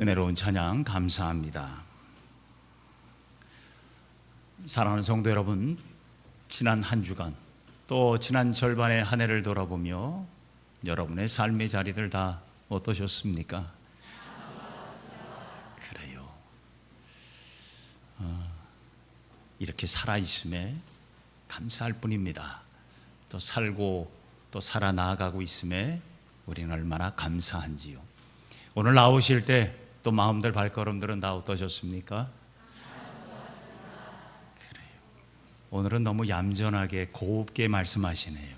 은혜로운 찬양 감사합니다. 사랑하는 성도 여러분, 지난 한 주간 또 지난 절반의 한 해를 돌아보며 여러분의 삶의 자리들 다 어떠셨습니까? 그래요. 이렇게 살아있음에 감사할 뿐입니다. 또 살고 또 살아나가고 있음에 우리는 얼마나 감사한지요. 오늘 나오실 때 또 마음들 발걸음들은 다 어떠셨습니까? 그래요. 오늘은 너무 얌전하게 곱게 말씀하시네요.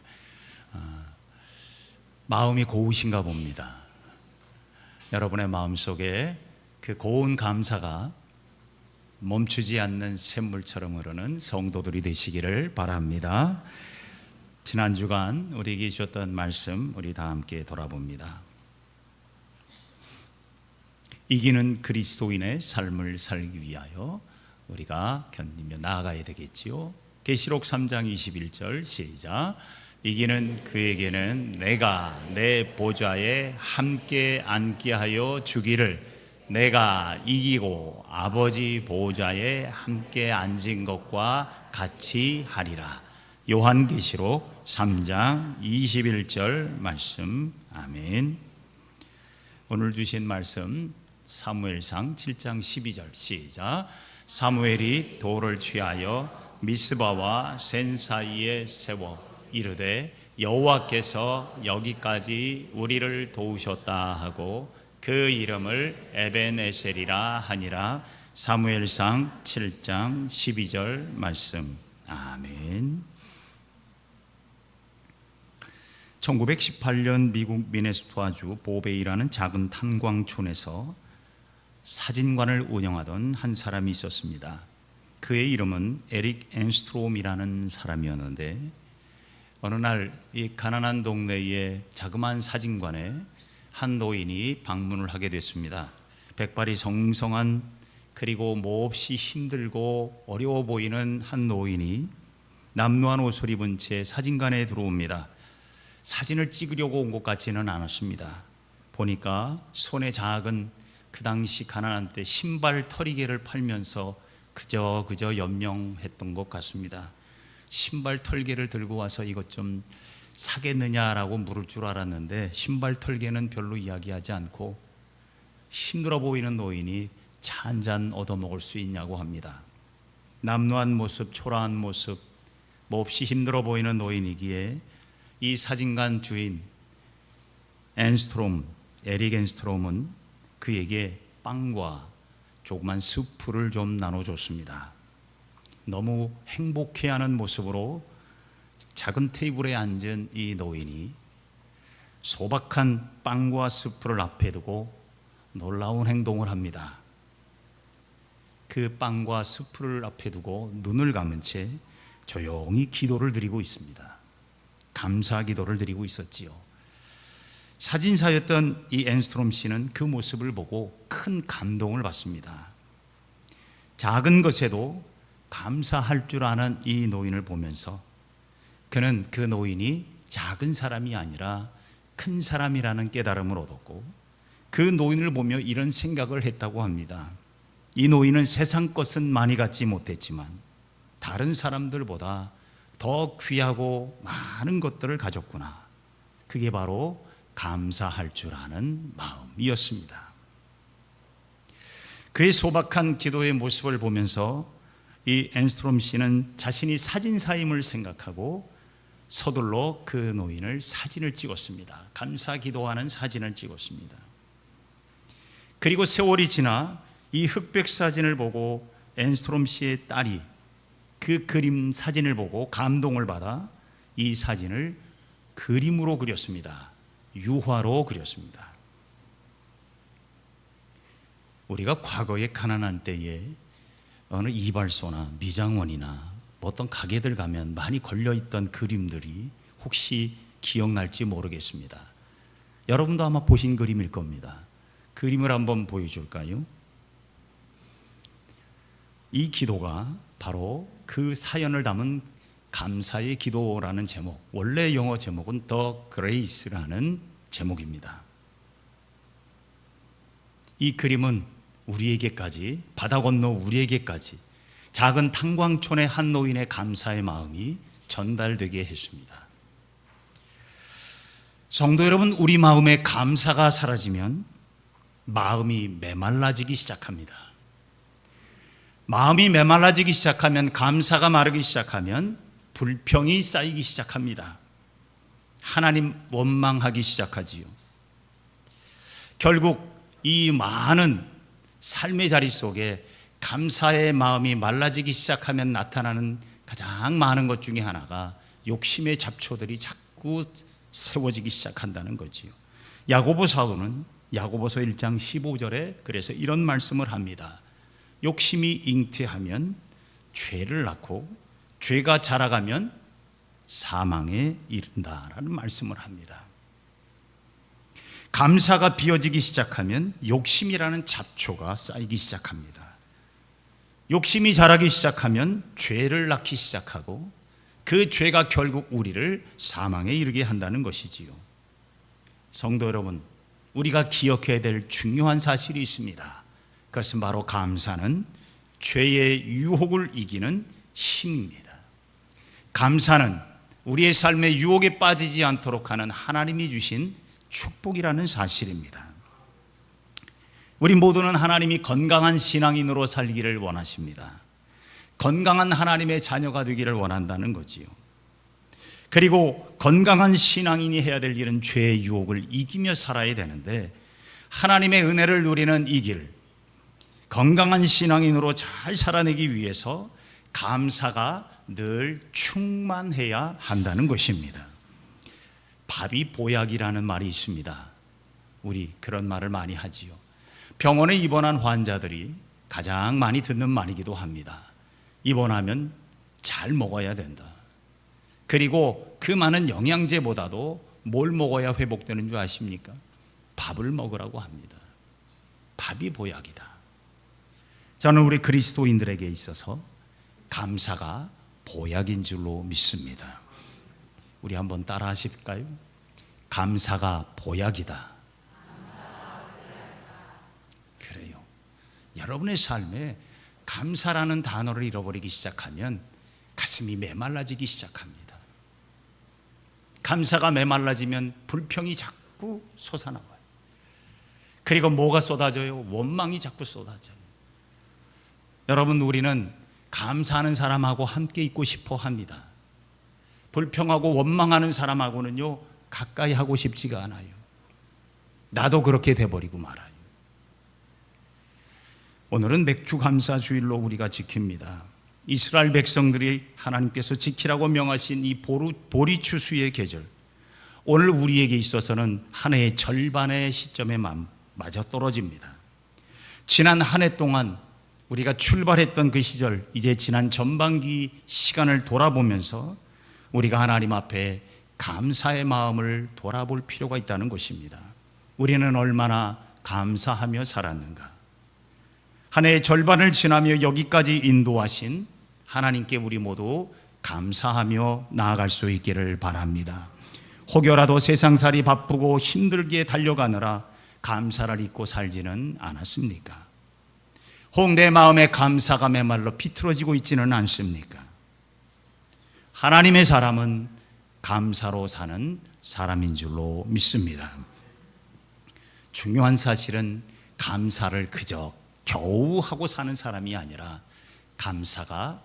마음이 고우신가 봅니다. 여러분의 마음속에 그 고운 감사가 멈추지 않는 샘물처럼 흐르는 성도들이 되시기를 바랍니다. 지난 주간 우리에게 주셨던 말씀 우리 다 함께 돌아봅니다. 이기는 그리스도인의 삶을 살기 위하여 우리가 견디며 나아가야 되겠지요. 계시록 3장 21절 시작. 이기는 그에게는 내가 내 보좌에 함께 앉게 하여 주기를 내가 이기고 아버지 보좌에 함께 앉은 것과 같이 하리라. 요한계시록 3장 21절 말씀. 아멘. 오늘 주신 말씀 사무엘상 7장 12절 시작. 사무엘이 돌을 취하여 미스바와 센 사이에 세워 이르되 여호와께서 여기까지 우리를 도우셨다 하고 그 이름을 에벤에셀이라 하니라. 사무엘상 7장 12절 말씀. 아멘. 1918년 미국 미네소타주 보베이라는 작은 탄광촌에서 사진관을 운영하던 한 사람이 있었습니다. 그의 이름은 에릭 앤스트롬이라는 사람이었는데 어느 날 이 가난한 동네의 자그마한 사진관에 한 노인이 방문을 하게 됐습니다. 백발이 성성한 그리고 몹시 힘들고 어려워 보이는 한 노인이 남루한 옷을 입은 채 사진관에 들어옵니다. 사진을 찍으려고 온 것 같지는 않았습니다. 보니까 손에 작은 그 당시 가난한 때 신발 털이개를 팔면서 그저 연명했던 것 같습니다. 신발 털개를 들고 와서 이것 좀 사겠느냐라고 물을 줄 알았는데 신발 털개는 별로 이야기하지 않고 힘들어 보이는 노인이 차 한 잔 얻어먹을 수 있냐고 합니다. 남루한 모습, 초라한 모습, 몹시 힘들어 보이는 노인이기에 이 사진관 주인 에릭 앤스트롬은 그에게 빵과 조그만 스프를 좀 나눠줬습니다. 너무 행복해하는 모습으로 작은 테이블에 앉은 이 노인이 소박한 빵과 스프를 앞에 두고 놀라운 행동을 합니다. 그 빵과 스프를 앞에 두고 눈을 감은 채 조용히 기도를 드리고 있습니다. 감사 기도를 드리고 있었지요. 사진사였던 이 앤스트롬 씨는 그 모습을 보고 큰 감동을 받습니다. 작은 것에도 감사할 줄 아는 이 노인을 보면서 그는 그 노인이 작은 사람이 아니라 큰 사람이라는 깨달음을 얻었고 그 노인을 보며 이런 생각을 했다고 합니다. 이 노인은 세상 것은 많이 갖지 못했지만 다른 사람들보다 더 귀하고 많은 것들을 가졌구나. 그게 바로 감사할 줄 아는 마음이었습니다. 그의 소박한 기도의 모습을 보면서 이 앤스트롬 씨는 자신이 사진사임을 생각하고 서둘러 그 노인을 사진을 찍었습니다. 감사 기도하는 사진을 찍었습니다. 그리고 세월이 지나 이 흑백 사진을 보고 앤스트롬 씨의 딸이 그 그림 사진을 보고 감동을 받아 이 사진을 그림으로 그렸습니다. 유화로 그렸습니다. 우리가 과거에 가난한 때에 어느 이발소나 미장원이나 어떤 가게들 가면 많이 걸려있던 그림들이 혹시 기억날지 모르겠습니다. 여러분도 아마 보신 그림일 겁니다. 그림을 한번 보여줄까요? 이 기도가 바로 그 사연을 담은 감사의 기도라는 제목, 원래 영어 제목은 The Grace라는 제목입니다. 이 그림은 우리에게까지, 바다 건너 우리에게까지 작은 탄광촌의 한 노인의 감사의 마음이 전달되게 했습니다. 성도 여러분, 우리 마음에 감사가 사라지면 마음이 메말라지기 시작합니다. 마음이 메말라지기 시작하면, 감사가 마르기 시작하면 불평이 쌓이기 시작합니다. 하나님 원망하기 시작하지요. 결국 이 많은 삶의 자리 속에 감사의 마음이 말라지기 시작하면 나타나는 가장 많은 것 중에 하나가 욕심의 잡초들이 자꾸 세워지기 시작한다는 거지요. 야고보 사도는 야고보서 1장 15절에 그래서 이런 말씀을 합니다. 욕심이 잉태하면 죄를 낳고 죄가 자라가면 사망에 이른다라는 말씀을 합니다. 감사가 비어지기 시작하면 욕심이라는 잡초가 쌓이기 시작합니다. 욕심이 자라기 시작하면 죄를 낳기 시작하고 그 죄가 결국 우리를 사망에 이르게 한다는 것이지요. 성도 여러분, 우리가 기억해야 될 중요한 사실이 있습니다. 그것은 바로 감사는 죄의 유혹을 이기는 힘입니다. 감사는 우리의 삶의 유혹에 빠지지 않도록 하는 하나님이 주신 축복이라는 사실입니다. 우리 모두는 하나님이 건강한 신앙인으로 살기를 원하십니다. 건강한 하나님의 자녀가 되기를 원한다는 거지요. 그리고 건강한 신앙인이 해야 될 일은 죄의 유혹을 이기며 살아야 되는데, 하나님의 은혜를 누리는 이 길, 건강한 신앙인으로 잘 살아내기 위해서 감사가 늘 충만해야 한다는 것입니다. 밥이 보약이라는 말이 있습니다. 우리 그런 말을 많이 하지요. 병원에 입원한 환자들이 가장 많이 듣는 말이기도 합니다. 입원하면 잘 먹어야 된다. 그리고 그 많은 영양제보다도 뭘 먹어야 회복되는 줄 아십니까? 밥을 먹으라고 합니다. 밥이 보약이다. 저는 우리 그리스도인들에게 있어서 감사가 보약인 줄로 믿습니다. 우리 한번 따라 하실까요? 감사가 보약이다. 그래요. 여러분의 삶에 감사라는 단어를 잃어버리기 시작하면 가슴이 메말라지기 시작합니다. 감사가 메말라지면 불평이 자꾸 솟아나와요. 그리고 뭐가 쏟아져요? 원망이 자꾸 쏟아져요. 여러분, 우리는 감사하는 사람하고 함께 있고 싶어 합니다. 불평하고 원망하는 사람하고는요, 가까이 하고 싶지가 않아요. 나도 그렇게 돼버리고 말아요. 오늘은 맥주감사주일로 우리가 지킵니다. 이스라엘 백성들이 하나님께서 지키라고 명하신 이 보리추수의 계절, 오늘 우리에게 있어서는 한 해의 절반의 시점에 맞아 떨어집니다. 지난 한 해 동안 우리가 출발했던 그 시절, 이제 지난 전반기 시간을 돌아보면서 우리가 하나님 앞에 감사의 마음을 돌아볼 필요가 있다는 것입니다. 우리는 얼마나 감사하며 살았는가? 한 해의 절반을 지나며 여기까지 인도하신 하나님께 우리 모두 감사하며 나아갈 수 있기를 바랍니다. 혹여라도 세상살이 바쁘고 힘들게 달려가느라 감사를 잊고 살지는 않았습니까? 혹 내 마음에 감사가 메말라 비틀어지고 있지는 않습니까? 하나님의 사람은 감사로 사는 사람인 줄로 믿습니다. 중요한 사실은 감사를 그저 겨우 하고 사는 사람이 아니라 감사가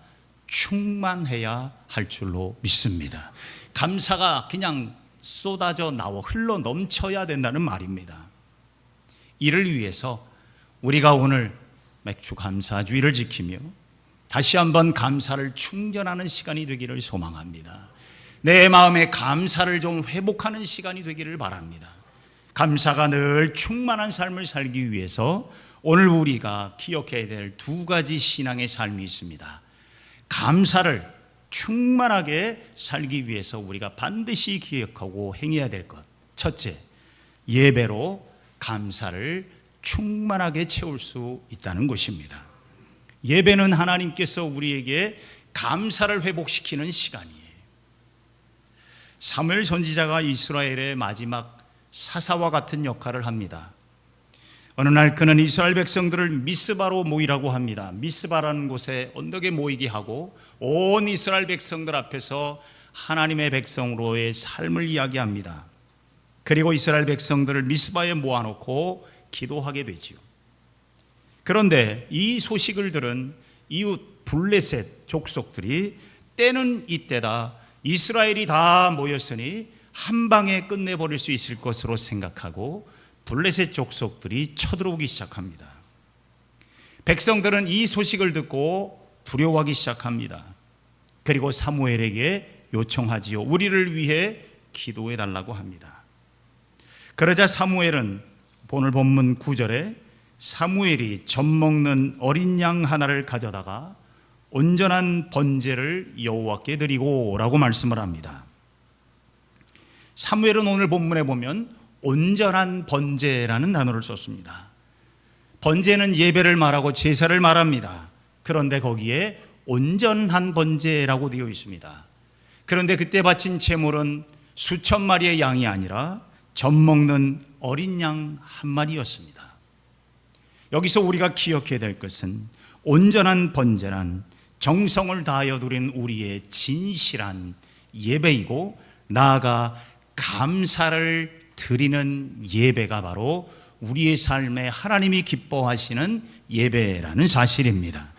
충만해야 할 줄로 믿습니다. 감사가 그냥 쏟아져 나와 흘러 넘쳐야 된다는 말입니다. 이를 위해서 우리가 오늘 맥주 감사주의를 지키며 다시 한번 감사를 충전하는 시간이 되기를 소망합니다. 내 마음의 감사를 좀 회복하는 시간이 되기를 바랍니다. 감사가 늘 충만한 삶을 살기 위해서 오늘 우리가 기억해야 될 두 가지 신앙의 삶이 있습니다. 감사를 충만하게 살기 위해서 우리가 반드시 기억하고 행해야 될 것, 첫째, 예배로 감사를 충만하게 채울 수 있다는 것입니다. 예배는 하나님께서 우리에게 감사를 회복시키는 시간이에요. 사무엘 선지자가 이스라엘의 마지막 사사와 같은 역할을 합니다. 어느 날 그는 이스라엘 백성들을 미스바로 모이라고 합니다. 미스바라는 곳에 언덕에 모이게 하고 온 이스라엘 백성들 앞에서 하나님의 백성으로의 삶을 이야기합니다. 그리고 이스라엘 백성들을 미스바에 모아놓고 기도하게 되지요. 그런데 이 소식을 들은 이웃 블레셋 족속들이 때는 이때다, 이스라엘이 다 모였으니 한 방에 끝내버릴 수 있을 것으로 생각하고 블레셋 족속들이 쳐들어오기 시작합니다. 백성들은 이 소식을 듣고 두려워하기 시작합니다. 그리고 사무엘에게 요청하지요. 우리를 위해 기도해 달라고 합니다. 그러자 사무엘은 오늘 본문 9절에 사무엘이 젖먹는 어린 양 하나를 가져다가 온전한 번제를 여호와께 드리고 라고 말씀을 합니다. 사무엘은 오늘 본문에 보면 온전한 번제라는 단어를 썼습니다. 번제는 예배를 말하고 제사를 말합니다. 그런데 거기에 온전한 번제라고 되어 있습니다. 그런데 그때 바친 제물은 수천 마리의 양이 아니라 젖먹는 어린 양 한 마리였습니다. 여기서 우리가 기억해야 될 것은 온전한 번제란 정성을 다하여 드린 우리의 진실한 예배이고 나아가 감사를 드리는 예배가 바로 우리의 삶에 하나님이 기뻐하시는 예배라는 사실입니다.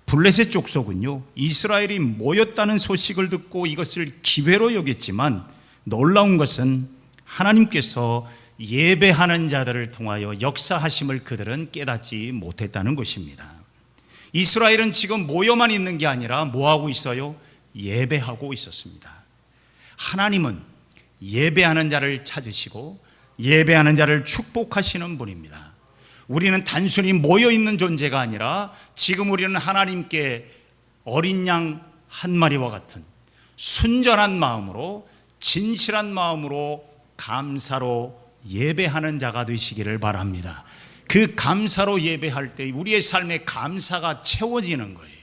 블레셋 족속은요, 이스라엘이 모였다는 소식을 듣고 이것을 기회로 여겼지만 놀라운 것은 하나님께서 예배하는 자들을 통하여 역사하심을 그들은 깨닫지 못했다는 것입니다. 이스라엘은 지금 모여만 있는 게 아니라 뭐하고 있어요? 예배하고 있었습니다. 하나님은 예배하는 자를 찾으시고 예배하는 자를 축복하시는 분입니다. 우리는 단순히 모여있는 존재가 아니라 지금 우리는 하나님께 어린 양 한 마리와 같은 순전한 마음으로 진실한 마음으로 감사로 예배하는 자가 되시기를 바랍니다. 그 감사로 예배할 때 우리의 삶에 감사가 채워지는 거예요.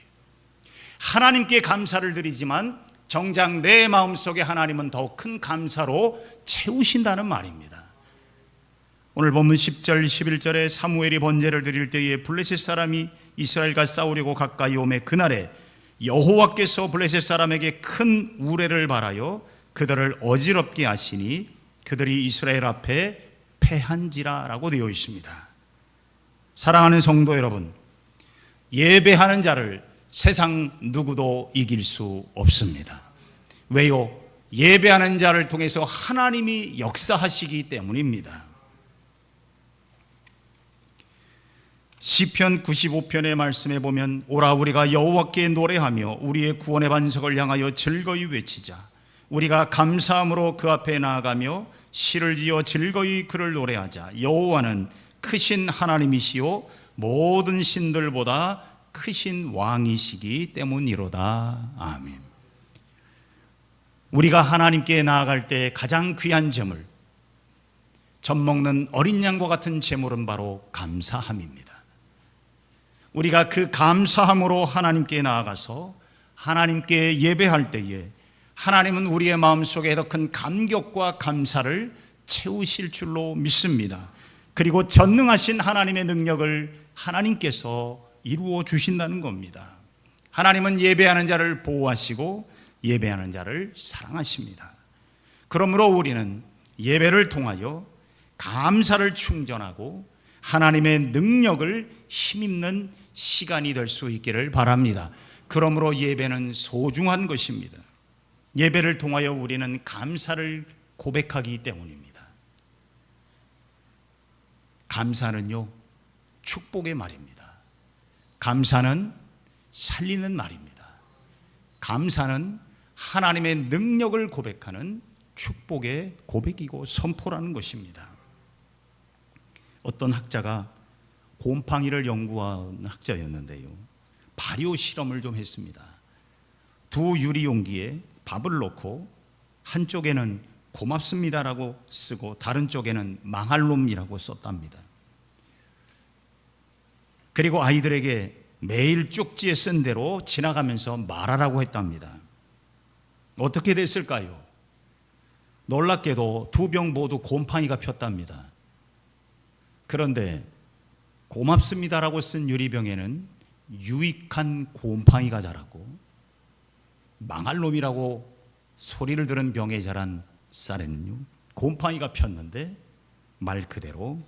하나님께 감사를 드리지만 정작 내 마음속에 하나님은 더 큰 감사로 채우신다는 말입니다. 오늘 본문 10절 11절에 사무엘이 번제를 드릴 때에 블레셋 사람이 이스라엘과 싸우려고 가까이 오매 그날에 여호와께서 블레셋 사람에게 큰 우레를 발하여 그들을 어지럽게 하시니 그들이 이스라엘 앞에 패한지라라고 되어 있습니다. 사랑하는 성도 여러분, 예배하는 자를 세상 누구도 이길 수 없습니다. 왜요? 예배하는 자를 통해서 하나님이 역사하시기 때문입니다. 시편 95편의 말씀에 보면 오라 우리가 여호와께 노래하며 우리의 구원의 반석을 향하여 즐거이 외치자. 우리가 감사함으로 그 앞에 나아가며 시를 지어 즐거이 그를 노래하자. 여호와는 크신 하나님이시요 모든 신들보다 크신 왕이시기 때문이로다. 아멘. 우리가 하나님께 나아갈 때 가장 귀한 제물, 젖먹는 어린 양과 같은 제물은 바로 감사함입니다. 우리가 그 감사함으로 하나님께 나아가서 하나님께 예배할 때에 하나님은 우리의 마음속에 더 큰 감격과 감사를 채우실 줄로 믿습니다. 그리고 전능하신 하나님의 능력을 하나님께서 이루어 주신다는 겁니다. 하나님은 예배하는 자를 보호하시고 예배하는 자를 사랑하십니다. 그러므로 우리는 예배를 통하여 감사를 충전하고 하나님의 능력을 힘입는 시간이 될 수 있기를 바랍니다. 그러므로 예배는 소중한 것입니다. 예배를 통하여 우리는 감사를 고백하기 때문입니다. 감사는요, 축복의 말입니다. 감사는 살리는 말입니다. 감사는 하나님의 능력을 고백하는 축복의 고백이고 선포라는 것입니다. 어떤 학자가 곰팡이를 연구한 학자였는데요, 발효 실험을 좀 했습니다. 두 유리 용기에 밥을 넣고 한쪽에는 고맙습니다라고 쓰고 다른 쪽에는 망할 놈이라고 썼답니다. 그리고 아이들에게 매일 쪽지에 쓴 대로 지나가면서 말하라고 했답니다. 어떻게 됐을까요? 놀랍게도 두 병 모두 곰팡이가 폈답니다. 그런데 고맙습니다라고 쓴 유리병에는 유익한 곰팡이가 자랐고, 망할 놈이라고 소리를 들은 병에 자란 쌀에는요, 곰팡이가 폈는데 말 그대로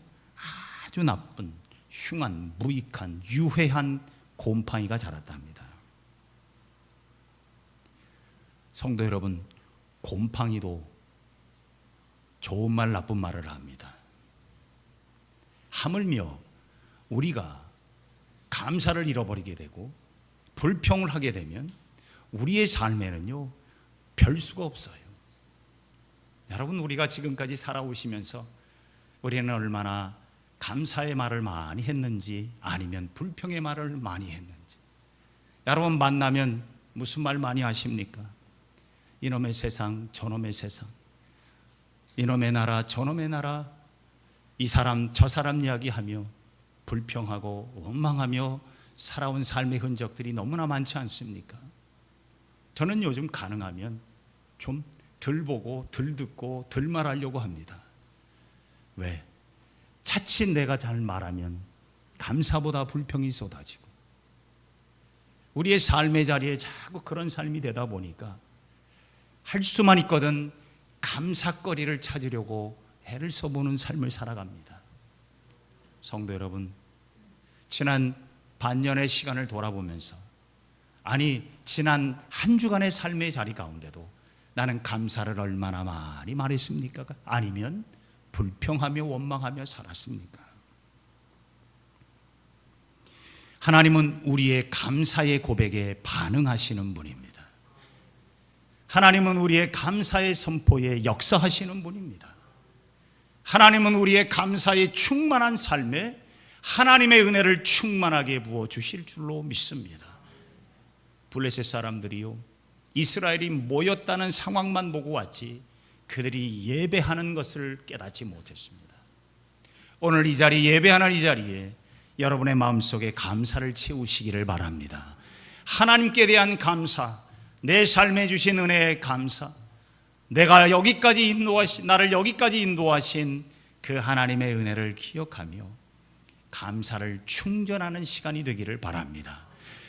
아주 나쁜, 흉한, 무익한, 유해한 곰팡이가 자랐답니다. 성도 여러분, 곰팡이도 좋은 말 나쁜 말을 합니다. 하물며 우리가 감사를 잃어버리게 되고 불평을 하게 되면 우리의 삶에는요, 별 수가 없어요. 여러분, 우리가 지금까지 살아오시면서 우리는 얼마나 감사의 말을 많이 했는지, 아니면 불평의 말을 많이 했는지. 여러분, 만나면 무슨 말 많이 하십니까? 이놈의 세상, 저놈의 세상, 이놈의 나라, 저놈의 나라, 이 사람, 저 사람 이야기하며 불평하고 원망하며 살아온 삶의 흔적들이 너무나 많지 않습니까? 저는 요즘 가능하면 좀 덜 보고 덜 듣고 덜 말하려고 합니다. 왜? 자칫 내가 잘 말하면 감사보다 불평이 쏟아지고, 우리의 삶의 자리에 자꾸 그런 삶이 되다 보니까 할 수만 있거든 감사거리를 찾으려고 애를 써보는 삶을 살아갑니다. 성도 여러분, 지난 반년의 시간을 돌아보면서, 아니 지난 한 주간의 삶의 자리 가운데도 나는 감사를 얼마나 많이 말했습니까? 아니면 불평하며 원망하며 살았습니까? 하나님은 우리의 감사의 고백에 반응하시는 분입니다. 하나님은 우리의 감사의 선포에 역사하시는 분입니다. 하나님은 우리의 감사의 충만한 삶에 하나님의 은혜를 충만하게 부어주실 줄로 믿습니다. 블레셋 사람들이요, 이스라엘이 모였다는 상황만 보고 왔지 그들이 예배하는 것을 깨닫지 못했습니다. 오늘 이 자리, 예배하는 이 자리에 여러분의 마음속에 감사를 채우시기를 바랍니다. 하나님께 대한 감사, 내 삶에 주신 은혜의 감사, 나를 여기까지 인도하신 그 하나님의 은혜를 기억하며 감사를 충전하는 시간이 되기를 바랍니다.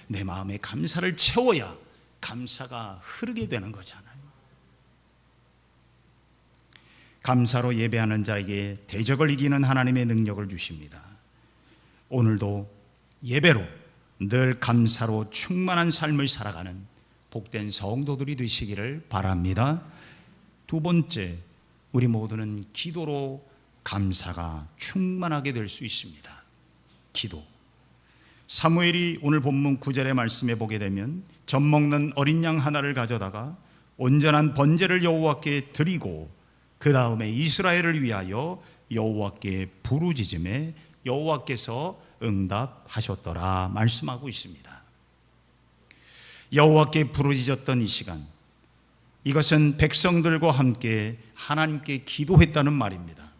내 마음에 감사를 채워야 감사가 흐르게 되는 거잖아요. 감사로 예배하는 자에게 대적을 이기는 하나님의 능력을 주십니다. 오늘도 예배로 늘 감사로 충만한 삶을 살아가는 복된 성도들이 되시기를 바랍니다. 두 번째, 우리 모두는 기도로 감사가 충만하게 될 수 있습니다. 기도. 사무엘이 오늘 본문 9절의 말씀에 보게 되면 젖먹는 어린 양 하나를 가져다가 온전한 번제를 여호와께 드리고 그 다음에 이스라엘을 위하여 여호와께 부르짖음에 여호와께서 응답하셨더라 말씀하고 있습니다. 여호와께 부르짖었던 이 시간, 이것은 백성들과 함께 하나님께 기도했다는 말입니다.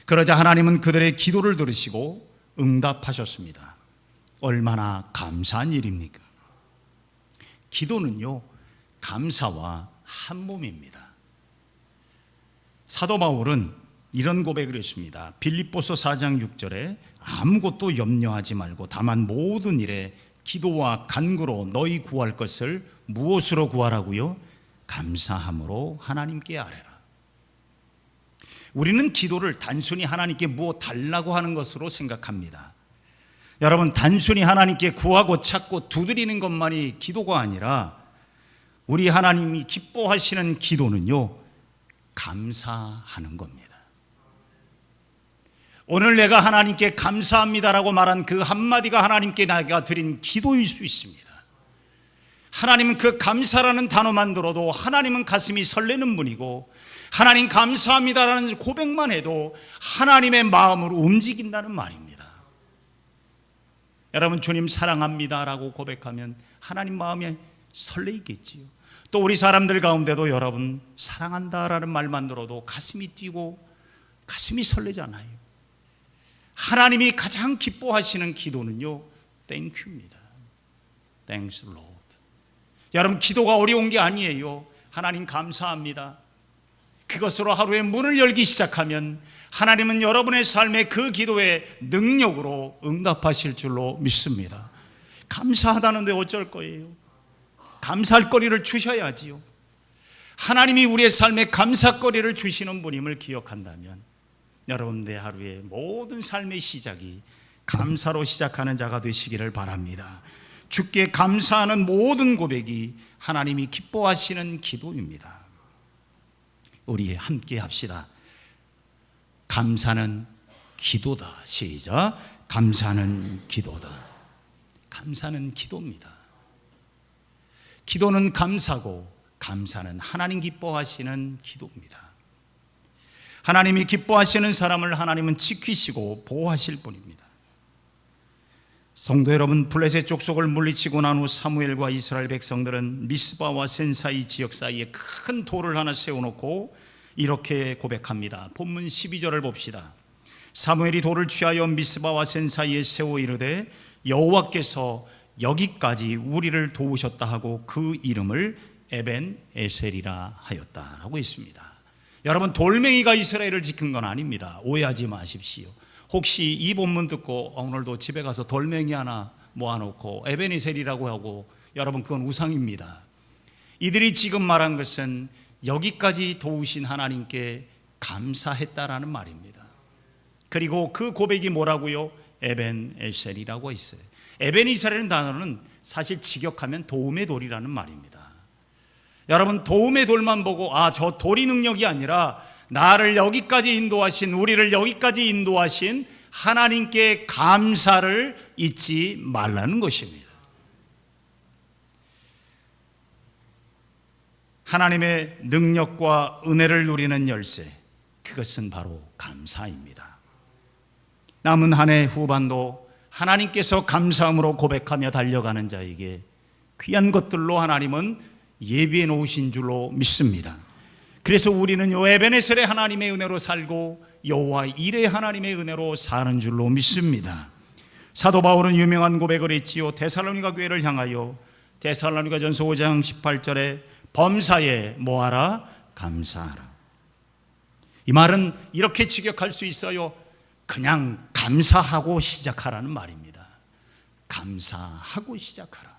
그러자 하나님은 그들의 기도를 들으시고 응답하셨습니다. 얼마나 감사한 일입니까? 기도는요, 감사와 한 몸입니다. 사도 바울은 이런 고백을 했습니다. 빌립보서 4장 6절에 아무것도 염려하지 말고 다만 모든 일에 기도와 간구로 너희 구할 것을 무엇으로 구하라고요? 감사함으로 하나님께 아뢰라. 우리는 기도를 단순히 하나님께 무엇 달라고 하는 것으로 생각합니다. 여러분, 단순히 하나님께 구하고 찾고 두드리는 것만이 기도가 아니라 우리 하나님이 기뻐하시는 기도는요, 감사하는 겁니다. 오늘 내가 하나님께 감사합니다라고 말한 그 한마디가 하나님께 내가 드린 기도일 수 있습니다. 하나님은 그 감사라는 단어만 들어도 하나님은 가슴이 설레는 분이고, 하나님 감사합니다라는 고백만 해도 하나님의 마음으로 움직인다는 말입니다. 여러분, 주님 사랑합니다라고 고백하면 하나님 마음에 설레있겠지요. 또 우리 사람들 가운데도 여러분 사랑한다라는 말만 들어도 가슴이 뛰고 가슴이 설레잖아요. 하나님이 가장 기뻐하시는 기도는요, 땡큐입니다. Thanks Lord. 여러분, 기도가 어려운 게 아니에요. 하나님 감사합니다. 그것으로 하루의 문을 열기 시작하면 하나님은 여러분의 삶의 그 기도에 능력으로 응답하실 줄로 믿습니다. 감사하다는데 어쩔 거예요? 감사할 거리를 주셔야지요. 하나님이 우리의 삶에 감사거리를 주시는 분임을 기억한다면 여러분의 하루의 모든 삶의 시작이 감사로 시작하는 자가 되시기를 바랍니다. 주께 감사하는 모든 고백이 하나님이 기뻐하시는 기도입니다. 우리 함께 합시다. 감사는 기도다. 시작. 감사는 기도다. 감사는 기도입니다. 기도는 감사고 감사는 하나님 기뻐하시는 기도입니다. 하나님이 기뻐하시는 사람을 하나님은 지키시고 보호하실 분입니다. 성도 여러분, 블레셋 족속을 물리치고 난 후 사무엘과 이스라엘 백성들은 미스바와 센 사이 지역 사이에 큰 돌을 하나 세워놓고 이렇게 고백합니다. 본문 12절을 봅시다. 사무엘이 돌을 취하여 미스바와 센 사이에 세워 이르되 여호와께서 여기까지 우리를 도우셨다 하고 그 이름을 에벤 에셀이라 하였다라고 했습니다. 여러분, 돌멩이가 이스라엘을 지킨 건 아닙니다. 오해하지 마십시오. 혹시 이 본문 듣고 오늘도 집에 가서 돌멩이 하나 모아놓고 에벤 에셀이라고 하고, 여러분, 그건 우상입니다. 이들이 지금 말한 것은 여기까지 도우신 하나님께 감사했다라는 말입니다. 그리고 그 고백이 뭐라고요? 에벤 에셀이라고 했어요. 에벤 에셀이라는 단어는 사실 직역하면 도움의 돌이라는 말입니다. 여러분, 도움의 돌만 보고 저 돌이 능력이 아니라 나를 여기까지 인도하신, 우리를 여기까지 인도하신 하나님께 감사를 잊지 말라는 것입니다. 하나님의 능력과 은혜를 누리는 열쇠, 그것은 바로 감사입니다. 남은 한 해 후반도 하나님께서 감사함으로 고백하며 달려가는 자에게 귀한 것들로 하나님은 예비해 놓으신 줄로 믿습니다. 그래서 우리는 요 에베네셀의 하나님의 은혜로 살고 여호와 일의 하나님의 은혜로 사는 줄로 믿습니다. 사도 바울은 유명한 고백을 했지요. 데살로니가 교회를 향하여 데살로니가전서 5장 18절에 범사에 뭐하라? 감사하라. 이 말은 이렇게 직역할 수 있어요. 그냥 감사하고 시작하라는 말입니다. 감사하고 시작하라.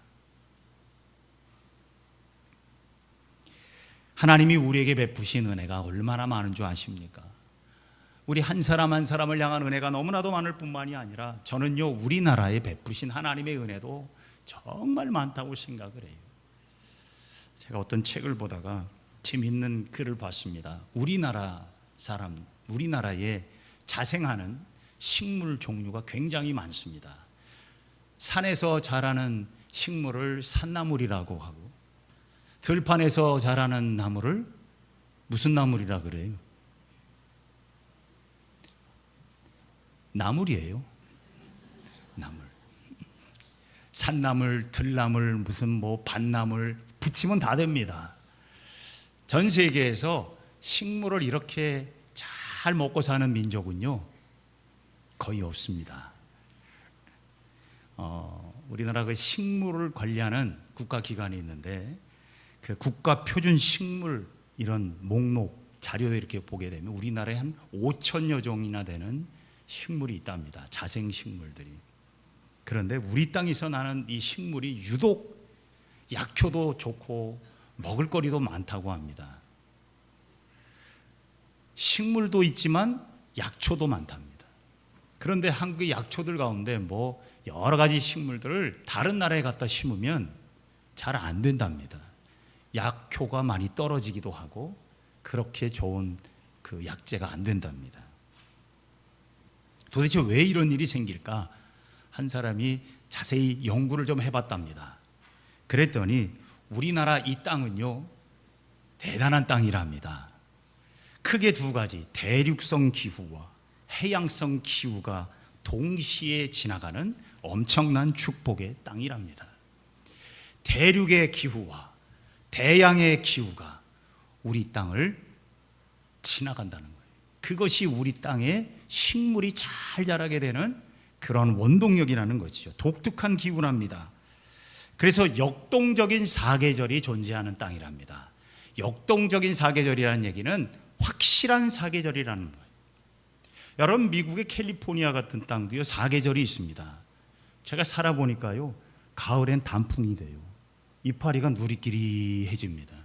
하나님이 우리에게 베푸신 은혜가 얼마나 많은 줄 아십니까? 우리 한 사람 한 사람을 향한 은혜가 너무나도 많을 뿐만이 아니라 저는요, 우리나라에 베푸신 하나님의 은혜도 정말 많다고 생각을 해요. 제가 어떤 책을 보다가 재미있는 글을 봤습니다. 우리나라에 자생하는 식물 종류가 굉장히 많습니다. 산에서 자라는 식물을 산나물이라고 하고, 들판에서 자라는 나무를 무슨 나물이라 그래요? 나물이에요. 나물. 산나물, 들나물, 무슨 밭나물 붙이면 다 됩니다. 전 세계에서 식물을 이렇게 잘 먹고 사는 민족은요, 거의 없습니다. 우리나라 그 식물을 관리하는 국가기관이 있는데, 그 국가표준식물 이런 목록 자료 이렇게 보게 되면 우리나라에 한 5천여 종이나 되는 식물이 있답니다. 자생식물들이. 그런데 우리 땅에서 나는 이 식물이 유독 약효도 좋고 먹을거리도 많다고 합니다. 식물도 있지만 약초도 많답니다. 그런데 한국의 약초들 가운데 여러 가지 식물들을 다른 나라에 갖다 심으면 잘 안 된답니다. 약효가 많이 떨어지기도 하고 그렇게 좋은 그 약재가 안 된답니다. 도대체 왜 이런 일이 생길까? 한 사람이 자세히 연구를 좀 해봤답니다. 그랬더니 우리나라 이 땅은요, 대단한 땅이랍니다. 크게 두 가지, 대륙성 기후와 해양성 기후가 동시에 지나가는 엄청난 축복의 땅이랍니다. 대륙의 기후와 대양의 기후가 우리 땅을 지나간다는 거예요. 그것이 우리 땅에 식물이 잘 자라게 되는 그런 원동력이라는 거죠. 독특한 기후랍니다. 그래서 역동적인 사계절이 존재하는 땅이랍니다. 역동적인 사계절이라는 얘기는 확실한 사계절이라는 거예요. 여러분, 미국의 캘리포니아 같은 땅도요, 사계절이 있습니다. 제가 살아보니까요, 가을엔 단풍이 돼요. 이파리가 누리끼리해집니다.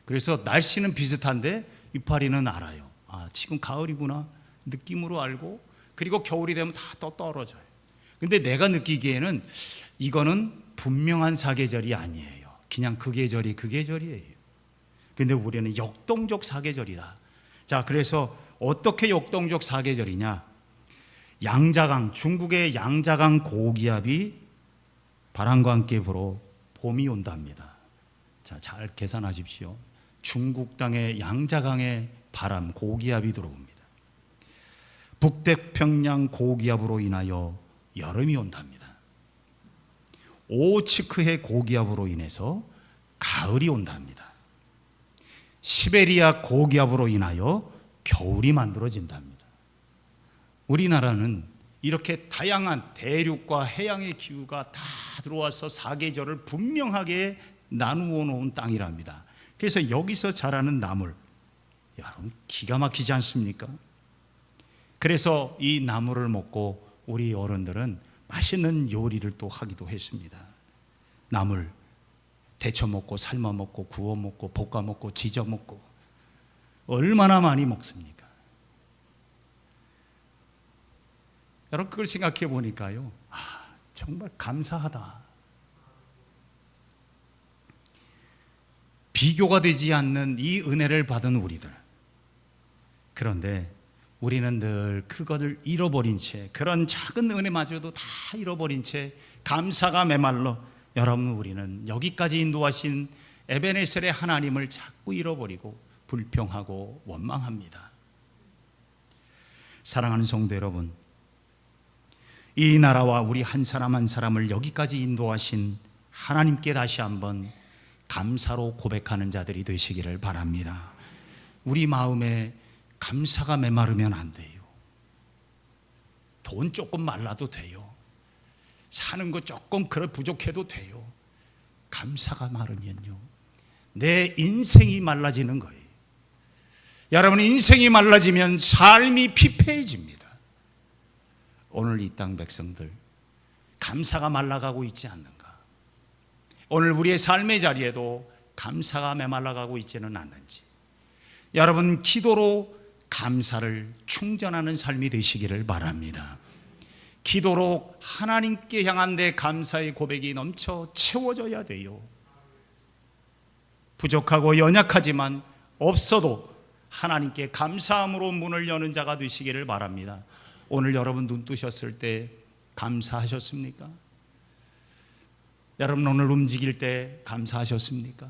그래서 날씨는 비슷한데 이파리는 알아요. 아, 지금 가을이구나 느낌으로 알고, 그리고 겨울이 되면 다 또 떨어져요. 근데 내가 느끼기에는 이거는 분명한 사계절이 아니에요. 그냥 그 계절이 그 계절이에요. 근데 우리는 역동적 사계절이다. 자, 그래서 어떻게 역동적 사계절이냐? 양자강, 중국의 양자강 고기압이 바람과 함께 불어 봄이 온답니다. 자, 잘 계산하십시오. 중국 땅의 양자강의 바람, 고기압이 들어옵니다. 북태평양 고기압으로 인하여 여름이 온답니다. 오츠크해 고기압으로 인해서 가을이 온답니다. 시베리아 고기압으로 인하여 겨울이 만들어진답니다. 우리나라는 이렇게 다양한 대륙과 해양의 기후가 다 들어와서 사계절을 분명하게 나누어 놓은 땅이랍니다. 그래서 여기서 자라는 나물, 여러분 기가 막히지 않습니까? 그래서 이 나물을 먹고 우리 어른들은 맛있는 요리를 또 하기도 했습니다. 나물 데쳐 먹고 삶아 먹고 구워 먹고 볶아 먹고 지져 먹고 얼마나 많이 먹습니까? 여러분, 그걸 생각해 보니까요, 정말 감사하다. 비교가 되지 않는 이 은혜를 받은 우리들. 그런데 우리는 늘 그것을 잃어버린 채, 그런 작은 은혜마저도 다 잃어버린 채 감사가 메말라, 여러분, 우리는 여기까지 인도하신 에베네셀의 하나님을 자꾸 잃어버리고 불평하고 원망합니다. 사랑하는 성도 여러분, 이 나라와 우리 한 사람 한 사람을 여기까지 인도하신 하나님께 다시 한번 감사로 고백하는 자들이 되시기를 바랍니다. 우리 마음에 감사가 메마르면 안 돼요. 돈 조금 말라도 돼요. 사는 거 조금 부족해도 돼요. 감사가 마르면요, 내 인생이 말라지는 거예요. 여러분, 인생이 말라지면 삶이 피폐해집니다. 오늘 이 땅 백성들 감사가 말라가고 있지 않는가? 오늘 우리의 삶의 자리에도 감사가 메말라가고 있지는 않는지, 여러분, 기도로 감사를 충전하는 삶이 되시기를 바랍니다. 기도로 하나님께 향한 내 감사의 고백이 넘쳐 채워져야 돼요. 부족하고 연약하지만 없어도 하나님께 감사함으로 문을 여는 자가 되시기를 바랍니다. 오늘 여러분 눈 뜨셨을 때 감사하셨습니까? 여러분 오늘 움직일 때 감사하셨습니까?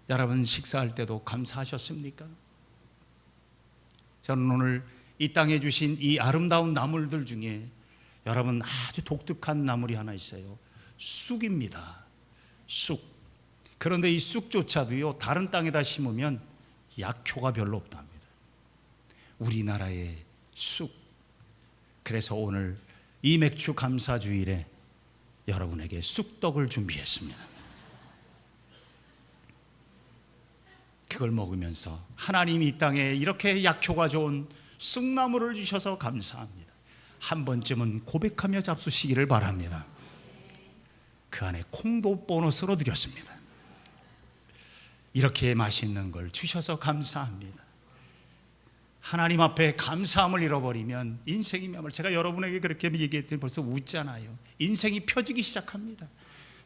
여러분 식사할 때도 감사하셨습니까? 저는 오늘 이 땅에 주신 이 아름다운 나물들 중에 여러분 아주 독특한 나물이 하나 있어요. 쑥입니다. 쑥. 그런데 이 쑥조차도요, 다른 땅에다 심으면 약효가 별로 없답니다. 우리나라의 쑥. 그래서 오늘 이 맥주 감사주일에 여러분에게 쑥떡을 준비했습니다. 그걸 먹으면서 하나님이 이 땅에 이렇게 약효가 좋은 쑥나물을 주셔서 감사합니다. 한 번쯤은 고백하며 잡수시기를 바랍니다. 그 안에 콩도 보너스로 드렸습니다. 이렇게 맛있는 걸 주셔서 감사합니다. 하나님 앞에 감사함을 잃어버리면 인생이 멸. 제가 여러분에게 그렇게 얘기했더니 벌써 웃잖아요. 인생이 펴지기 시작합니다.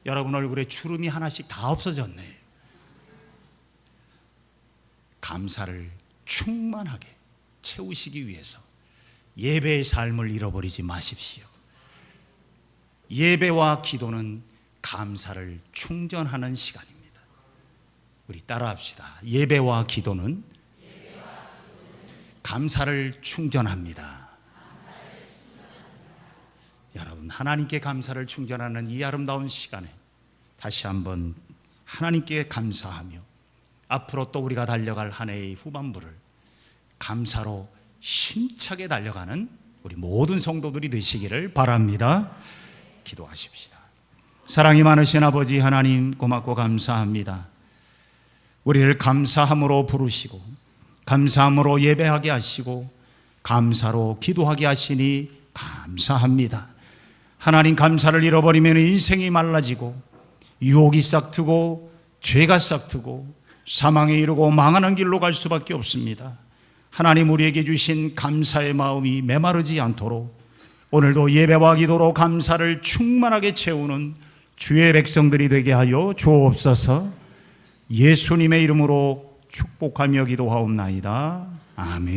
여러분 얼굴에 주름이 하나씩 다 없어졌네. 감사를 충만하게 채우시기 위해서 예배의 삶을 잃어버리지 마십시오. 예배와 기도는 감사를 충전하는 시간입니다. 우리 따라합시다. 예배와 기도는 감사를 충전합니다. 여러분 하나님께 감사를 충전하는 이 아름다운 시간에 다시 한번 하나님께 감사하며 앞으로 또 우리가 달려갈 한 해의 후반부를 감사로 힘차게 달려가는 우리 모든 성도들이 되시기를 바랍니다. 기도하십시다. 사랑이 많으신 아버지 하나님, 고맙고 감사합니다. 우리를 감사함으로 부르시고 감사함으로 예배하게 하시고 감사로 기도하게 하시니 감사합니다. 하나님, 감사를 잃어버리면 인생이 말라지고 유혹이 싹트고 죄가 싹트고 사망에 이르고 망하는 길로 갈 수밖에 없습니다. 하나님, 우리에게 주신 감사의 마음이 메마르지 않도록 오늘도 예배와 기도로 감사를 충만하게 채우는 주의 백성들이 되게 하여 주옵소서. 예수님의 이름으로 축복하며 기도하옵나이다. 아멘.